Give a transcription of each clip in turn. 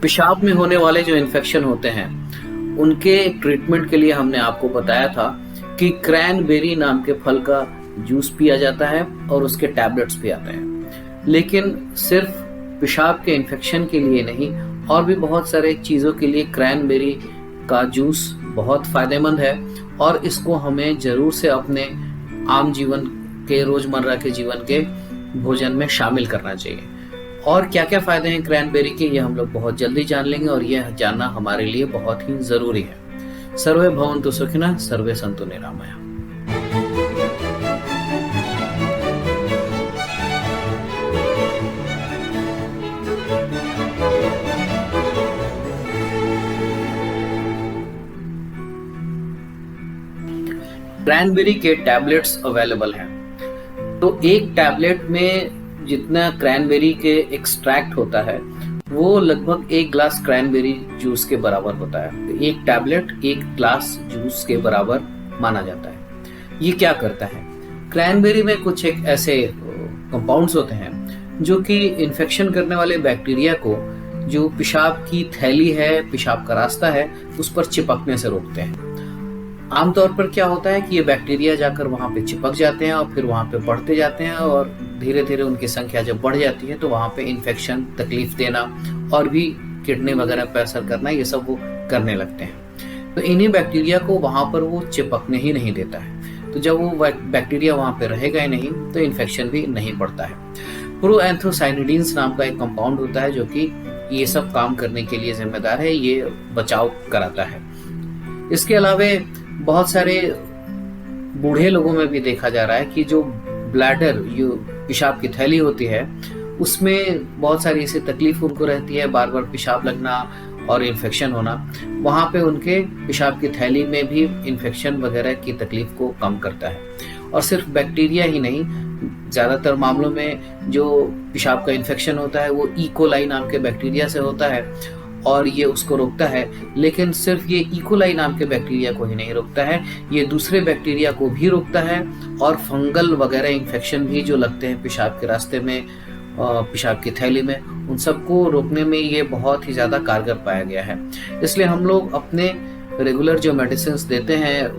पेशाब में होने वाले जो इन्फेक्शन होते हैं उनके ट्रीटमेंट के लिए हमने आपको बताया था कि क्रैनबेरी नाम के फल का जूस पिया जाता है और उसके टैबलेट्स भी आते हैं। लेकिन सिर्फ पेशाब के इन्फेक्शन के लिए नहीं, और भी बहुत सारे चीज़ों के लिए क्रैनबेरी का जूस बहुत फ़ायदेमंद है और इसको हमें ज़रूर से अपने आम जीवन के, रोज़मर्रा के जीवन के भोजन में शामिल करना चाहिए। और क्या क्या फ़ायदे हैं क्रैनबेरी के, ये हम लोग बहुत जल्दी जान लेंगे और यह जानना हमारे लिए बहुत ही ज़रूरी है। सर्वे भवन्तु सुखिनः, सर्वे सन्तु निरामया। क्रैनबेरी के टैबलेट्स अवेलेबल हैं। तो एक टैबलेट में जितना क्रैनबेरी के एक्सट्रैक्ट होता है वो लगभग 1 ग्लास क्रैनबेरी जूस के बराबर होता है। तो एक टैबलेट 1 ग्लास जूस के बराबर माना जाता है। ये क्या करता है? क्रैनबेरी में कुछ एक ऐसे कंपाउंड्स होते हैं जो कि इन्फेक्शन करने वाले बैक्टीरिया को, जो पेशाब की थैली है, पेशाब का रास्ता है, उस पर चिपकने से रोकते हैं। आमतौर पर क्या होता है कि ये बैक्टीरिया जाकर वहाँ पे चिपक जाते हैं और फिर वहाँ पे बढ़ते जाते हैं और धीरे धीरे उनकी संख्या जब बढ़ जाती है तो वहाँ पे इन्फेक्शन, तकलीफ देना और भी किडनी वगैरह पर असर करना, ये सब वो करने लगते हैं। तो इन्हीं बैक्टीरिया को वहाँ पर वो चिपकने ही नहीं देता है। तो जब वो बैक्टीरिया वहाँ पे रहेगा ही नहीं तो इन्फेक्शन भी नहीं बढ़ता है। प्रोएंथोसाइनिडीन्स नाम का एक कंपाउंड होता है जो कि ये सब काम करने के लिए जिम्मेदार है, ये बचाव कराता है। इसके अलावा बहुत सारे बूढ़े लोगों में भी देखा जा रहा है कि जो ब्लैडर, जो पेशाब की थैली होती है, उसमें बहुत सारी ऐसी तकलीफ उनको रहती है, बार बार पेशाब लगना और इन्फेक्शन होना। वहाँ पे उनके पेशाब की थैली में भी इन्फेक्शन वगैरह की तकलीफ को कम करता है। और सिर्फ बैक्टीरिया ही नहीं, ज़्यादातर मामलों में जो पेशाब का इन्फेक्शन होता है वो ई-कोलाई नाम के बैक्टीरिया से होता है और ये उसको रोकता है। लेकिन सिर्फ ये ई-कोलाई नाम के बैक्टीरिया को ही नहीं रोकता है, ये दूसरे बैक्टीरिया को भी रोकता है और फंगल वगैरह इन्फेक्शन भी जो लगते हैं पेशाब के रास्ते में, पेशाब की थैली में, उन सबको रोकने में ये बहुत ही ज़्यादा कारगर पाया गया है। इसलिए हम लोग अपने रेगुलर जो मेडिसिन देते हैं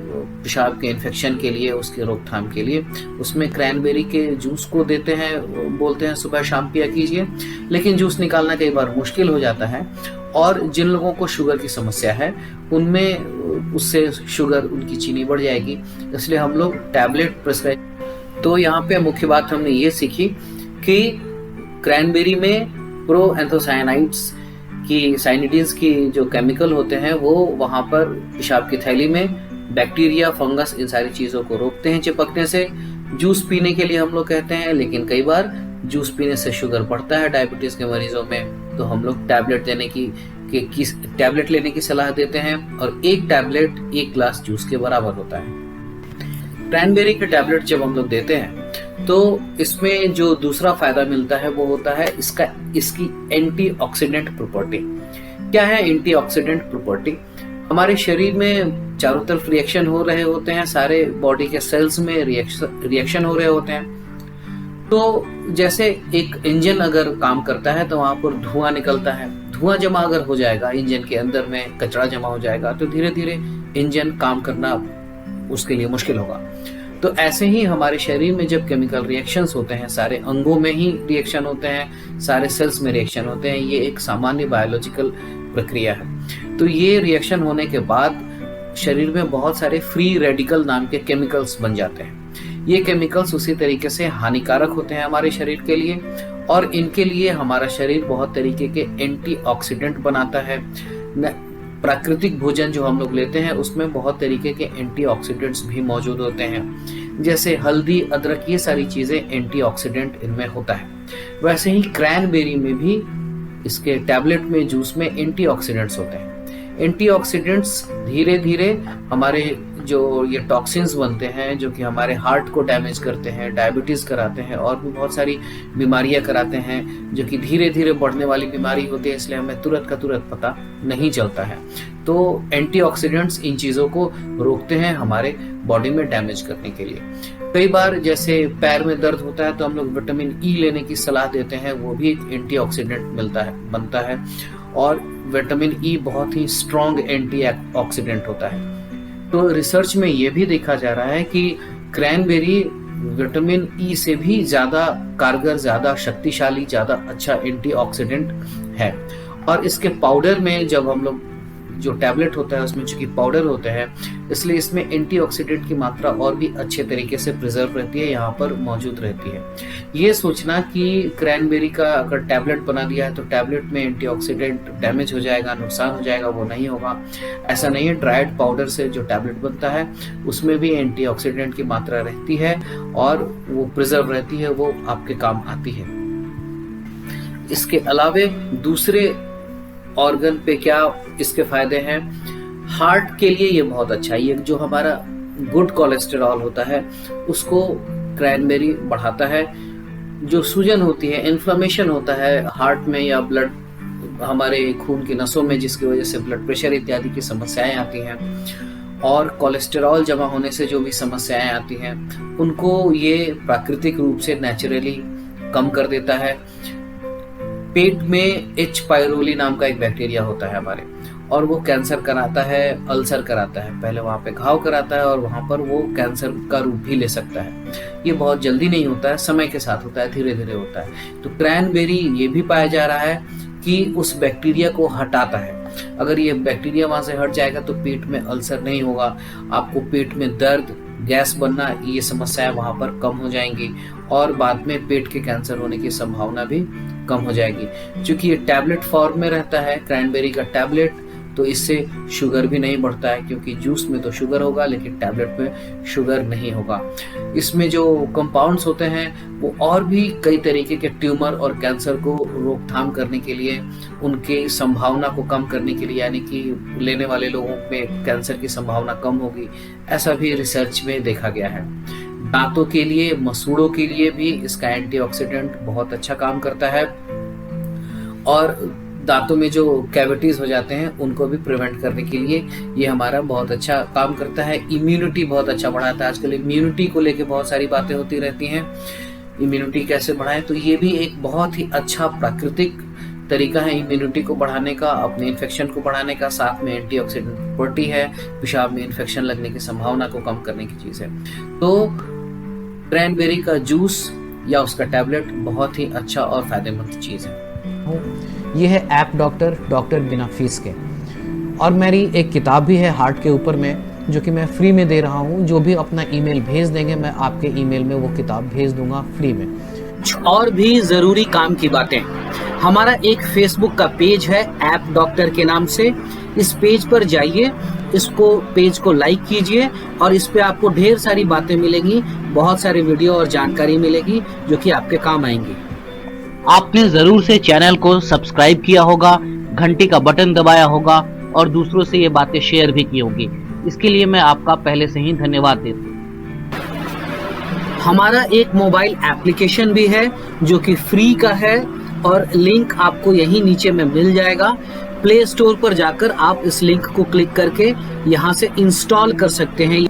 पेशाब के इन्फेक्शन के लिए, उसके रोकथाम के लिए, उसमें क्रैनबेरी के जूस को देते हैं, बोलते हैं सुबह शाम पिया कीजिए। लेकिन जूस निकालना कई बार मुश्किल हो जाता है और जिन लोगों को शुगर की समस्या है उनमें उससे शुगर, उनकी चीनी बढ़ जाएगी, इसलिए हम लोग टैबलेट प्रिस्क्राइब। तो यहाँ पे मुख्य बात हमने ये सीखी कि क्रैनबेरी में प्रोएंथोसाइनाइड्स की, साइनिडीन्स की जो केमिकल होते हैं वो वहाँ पर पेशाब की थैली में बैक्टीरिया, फंगस, इन सारी चीज़ों को रोकते हैं चिपकने से। जूस पीने के लिए हम लोग कहते हैं, लेकिन कई बार जूस पीने से शुगर बढ़ता है डायबिटीज़ के मरीजों में, तो हम लोग टैबलेट लेने की सलाह देते हैं और एक टैबलेट 1 ग्लास जूस के बराबर होता है। क्रैनबेरी के टैबलेट जब हम लोग देते हैं तो इसमें जो दूसरा फायदा मिलता है वो होता है इसकी एंटीऑक्सीडेंट प्रॉपर्टी। क्या है एंटीऑक्सीडेंट प्रॉपर्टी? हमारे शरीर में चारों तरफ रिएक्शन हो रहे होते हैं, सारे बॉडी के सेल्स में रिएक्शन हो रहे होते हैं। तो जैसे एक इंजन अगर काम करता है तो वहां पर धुआं निकलता है, धुआं जमा अगर हो जाएगा, इंजन के अंदर में कचरा जमा हो जाएगा तो धीरे धीरे इंजन काम करना उसके लिए मुश्किल होगा। तो ऐसे ही हमारे शरीर में जब केमिकल रिएक्शंस होते हैं, सारे अंगों में ही रिएक्शन होते हैं, सारे सेल्स में रिएक्शन होते हैं, ये एक सामान्य बायोलॉजिकल प्रक्रिया है। तो ये रिएक्शन होने के बाद शरीर में बहुत सारे फ्री रेडिकल नाम के केमिकल्स बन जाते हैं। ये केमिकल्स उसी तरीके से हानिकारक होते हैं हमारे शरीर के लिए और इनके लिए हमारा शरीर बहुत तरीके के एंटीऑक्सीडेंट बनाता है। प्राकृतिक भोजन जो हम लोग लेते हैं उसमें बहुत तरीके के एंटीऑक्सीडेंट्स भी मौजूद होते हैं, जैसे हल्दी, अदरक, ये सारी चीज़ें एंटीऑक्सीडेंट इनमें होता है। वैसे ही क्रैनबेरी में भी, इसके टैबलेट में, जूस में एंटीऑक्सीडेंट्स होते हैं। एंटीऑक्सीडेंट्स धीरे धीरे हमारे जो ये टॉक्सिन्स बनते हैं जो कि हमारे हार्ट को डैमेज करते हैं, डायबिटीज़ कराते हैं और भी बहुत सारी बीमारियां कराते हैं जो कि धीरे धीरे बढ़ने वाली बीमारी होती है, इसलिए हमें तुरंत का तुरंत पता नहीं चलता है। तो एंटीऑक्सीडेंट्स इन चीज़ों को रोकते हैं हमारे बॉडी में डैमेज करने के लिए। कई बार जैसे पैर में दर्द होता है तो हम लोग विटामिन ई लेने की सलाह देते हैं, वो भी एक एंटीऑक्सीडेंट बनता है और विटामिन ई बहुत ही स्ट्रॉन्ग एंटीऑक्सीडेंट होता है। तो रिसर्च में ये भी देखा जा रहा है कि क्रैनबेरी विटामिन ई से भी ज़्यादा कारगर, ज़्यादा शक्तिशाली, ज़्यादा अच्छा एंटीऑक्सीडेंट है। और इसके पाउडर में जब हम लोग जो टैबलेट होता है उसमें चूंकि पाउडर होते हैं, इसलिए इसमें एंटीऑक्सीडेंट की मात्रा और भी अच्छे तरीके से प्रिजर्व रहती है, यहाँ पर मौजूद रहती है। ये सोचना कि क्रैनबेरी का अगर टैबलेट बना दिया है तो टैबलेट में एंटीऑक्सीडेंट डैमेज हो जाएगा, नुकसान हो जाएगा, वो नहीं होगा। ऐसा नहीं है। ड्राइड पाउडर से जो टैबलेट बनता है उसमें भी एंटीऑक्सीडेंट की मात्रा रहती है और वो प्रिजर्व रहती है, वो आपके काम आती है। इसके अलावे दूसरे ऑर्गन पे क्या इसके फायदे हैं? हार्ट के लिए ये बहुत अच्छा है। ये जो हमारा गुड कोलेस्टेरॉल होता है उसको क्रैनबेरी बढ़ाता है। जो सूजन होती है, इन्फ्लेमेशन होता है हार्ट में या ब्लड, हमारे खून की नसों में, जिसकी वजह से ब्लड प्रेशर इत्यादि की समस्याएं आती हैं और कोलेस्टेरॉल जमा होने से जो भी समस्याएं आती हैं उनको ये प्राकृतिक रूप से नेचुरली कम कर देता है। पेट में एच पायरोली नाम का एक बैक्टीरिया होता है हमारे, और वो कैंसर कराता है, अल्सर कराता है। पहले वहाँ पे घाव कराता है और वहाँ पर वो कैंसर का रूप भी ले सकता है। ये बहुत जल्दी नहीं होता है, समय के साथ होता है, धीरे धीरे होता है। तो क्रैनबेरी ये भी पाया जा रहा है कि उस बैक्टीरिया को हटाता है। अगर ये बैक्टीरिया वहाँ से हट जाएगा तो पेट में अल्सर नहीं होगा, आपको पेट में दर्द, गैस बनना, ये समस्याएं वहाँ पर कम हो जाएंगी और बाद में पेट के कैंसर होने की संभावना भी कम हो जाएगी। क्योंकि ये टैबलेट फॉर्म में रहता है क्रैनबेरी का टैबलेट, तो इससे शुगर भी नहीं बढ़ता है, क्योंकि जूस में तो शुगर होगा लेकिन टैबलेट में शुगर नहीं होगा। इसमें जो कंपाउंड्स होते हैं वो और भी कई तरीके के ट्यूमर और कैंसर को रोकथाम करने के लिए, उनके संभावना को कम करने के लिए, यानी कि लेने वाले लोगों में कैंसर की संभावना कम होगी, ऐसा भी रिसर्च में देखा गया है। दांतों के लिए, मसूड़ों के लिए भी इसका एंटीऑक्सीडेंट बहुत अच्छा काम करता है और दांतों में जो कैविटीज हो जाते हैं उनको भी प्रिवेंट करने के लिए ये हमारा बहुत अच्छा काम करता है। इम्यूनिटी बहुत अच्छा बढ़ाता है। आजकल इम्यूनिटी को लेके बहुत सारी बातें होती रहती हैं, इम्यूनिटी कैसे बढ़ाएं, तो ये भी एक बहुत ही अच्छा प्राकृतिक तरीका है इम्यूनिटी को बढ़ाने का, अपने इन्फेक्शन को बढ़ाने का। साथ में एंटीऑक्सीडेंट प्रॉपर्टी है, पेशाब में इन्फेक्शन लगने की संभावना को कम करने की चीज है। तो क्रैनबेरी का जूस या उसका टैबलेट बहुत ही अच्छा और फायदेमंद चीज है। ये है ऐप डॉक्टर बिना फीस के, और मेरी एक किताब भी है हार्ट के ऊपर में, जो कि मैं फ्री में दे रहा हूँ। जो भी अपना ईमेल भेज देंगे मैं आपके ईमेल में वो किताब भेज दूंगा फ्री में। और भी जरूरी काम की बातें, हमारा एक फेसबुक का पेज है ऐप डॉक्टर के नाम से। इस पेज पर जाइए, इसको पेज को लाइक कीजिए और इस पे आपको ढेर सारी बातें मिलेंगी, बहुत सारी वीडियो और जानकारी मिलेगी जो कि आपके काम आएंगी। आपने जरूर से चैनल को सब्सक्राइब किया होगा, घंटी का बटन दबाया होगा और दूसरों से ये बातें शेयर भी की होगी। इसके लिए मैं आपका पहले से ही धन्यवाद देता हूँ। हमारा एक मोबाइल एप्लीकेशन भी है जो कि फ्री का है और लिंक आपको यहीं नीचे में मिल जाएगा। प्ले स्टोर पर जाकर आप इस लिंक को क्लिक करके यहाँ से इंस्टॉल कर सकते हैं